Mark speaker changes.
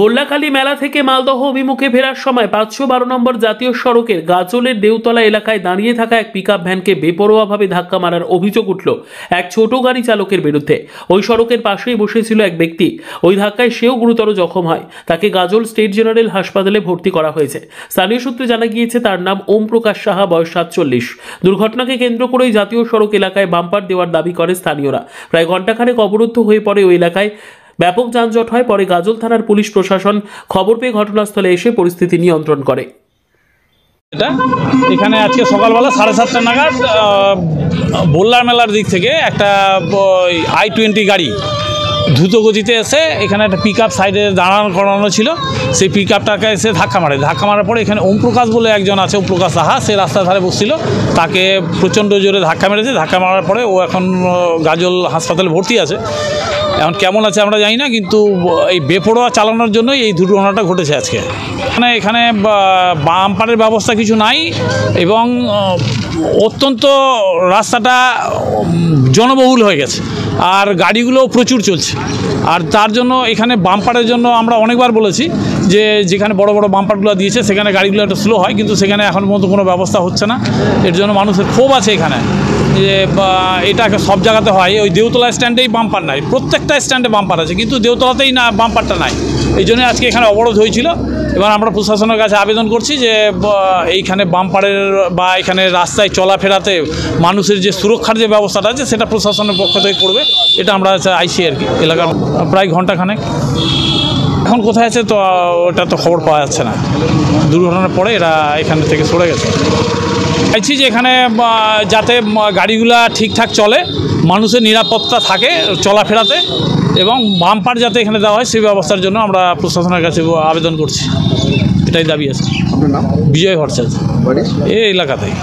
Speaker 1: বল্লাখালী মেলা থেকে মালদহ অভিমুখে ফেরার সময় 512 নম্বর জাতীয় সড়কের গাজলের দেউতলা এলাকায় দাঁড়িয়ে থাকা এক পিকআপ ভ্যানকে বেপরোয়াভাবে ধাক্কা মারার অভিযোগ উঠল এক ছোট গাড়ি চালকের বিরুদ্ধে। ওই সড়কের পাশেই বসেছিল এক ব্যক্তি। ওই ধাক্কায় সেও গুরুতর জখম হয়। তাকে গাজল স্টেট জেনারেল হাসপাতালে ভর্তি করা হয়েছে। স্থানীয় সূত্রে জানা গিয়েছে তার নাম ওম প্রকাশ সাহা, বয়স 47। দুর্ঘটনাকে কেন্দ্র করে জাতীয় সড়ক এলাকায় বাম্পার দেওয়ার দাবি করে স্থানীয়রা। প্রায় ঘণ্টাখানেক অবরুদ্ধ হয়ে পড়ে ওই এলাকায়। ব্যাপক যানজট হয়। পরে গাজল থানার পুলিশ প্রশাসন খবর পেয়ে ঘটনাস্থলে এসে পরিস্থিতি নিয়ন্ত্রণ করে।
Speaker 2: এখানে আজকে সকালবেলা 7:30 নাগাদ বল্লার মেলার দিক থেকে একটা i20 গাড়ি দ্রুত গতিতে এসে এখানে একটা পিকআপ সাইডে দাঁড়ানো করানো ছিল। সেই পিকআপটাকে এসে ধাক্কা মারার পরে এখানে ওম প্রকাশ বলে একজন আছে, ওম প্রকাশ সাহা, সে রাস্তার ধারে বসছিল। তাকে প্রচণ্ড জোরে ধাক্কা মেরেছে। ধাক্কা মারার পরে ও এখন গাজল হাসপাতালে ভর্তি আছে। এখন কেমন আছে আমরা জানি না, কিন্তু এই বেপরোয়া চালানোর জন্যই এই দুর্ঘটনাটা ঘটেছে আজকে। এখানে বাম্পারের ব্যবস্থা কিছু নাই এবং অত্যন্ত রাস্তাটা জনবহুল হয়ে গেছে আর গাড়িগুলো প্রচুর চলছে। আর তার জন্য এখানে বাম্পারের জন্য আমরা অনেকবার বলেছি যে যেখানে বড় বড় বাম্পারগুলো দিয়েছে সেখানে গাড়িগুলো একটু স্লো হয়, কিন্তু সেখানে এখন পর্যন্ত কোনো ব্যবস্থা হচ্ছে না। এর জন্য মানুষের ক্ষোভ আছে এখানে যে এটা সব জায়গাতে হয়। ওই দেউতলা স্ট্যান্ডেই বাম্পার নাই, প্রত্যেকটা স্ট্যান্ডে বাম্পার আছে, কিন্তু দেউতলাতেই না, বাম্পারটা নাই। এই জন্য আজকে এখানে অবরোধ হয়েছিল। এবার আমরা প্রশাসনের কাছে আবেদন করছি যে এইখানে বাম্পারের বা এখানে রাস্তায় চলাফেরাতে মানুষের যে সুরক্ষার যে ব্যবস্থাটা আছে সেটা প্রশাসনের পক্ষ থেকে করবে, এটা আমরা আইসি আর কি। এলাকার প্রায় ঘণ্টাখানেক এখন কোথায় আছে তো ওটা তো খবর পাওয়া যাচ্ছে না। দুর্ঘটনার পরে এরা এখান থেকে সরে গেছে। চাইছি যে এখানে যাতে গাড়িগুলা ঠিকঠাক চলে, মানুষের নিরাপত্তা থাকে চলাফেরাতে, এবং বাম্পার যাতে এখানে দেওয়া হয় সেই ব্যবস্থার জন্য আমরা প্রশাসনের কাছে আবেদন করছি। এটাই দাবি আছে। বিজয় ভট্টাচার্য, এই এলাকাতেই।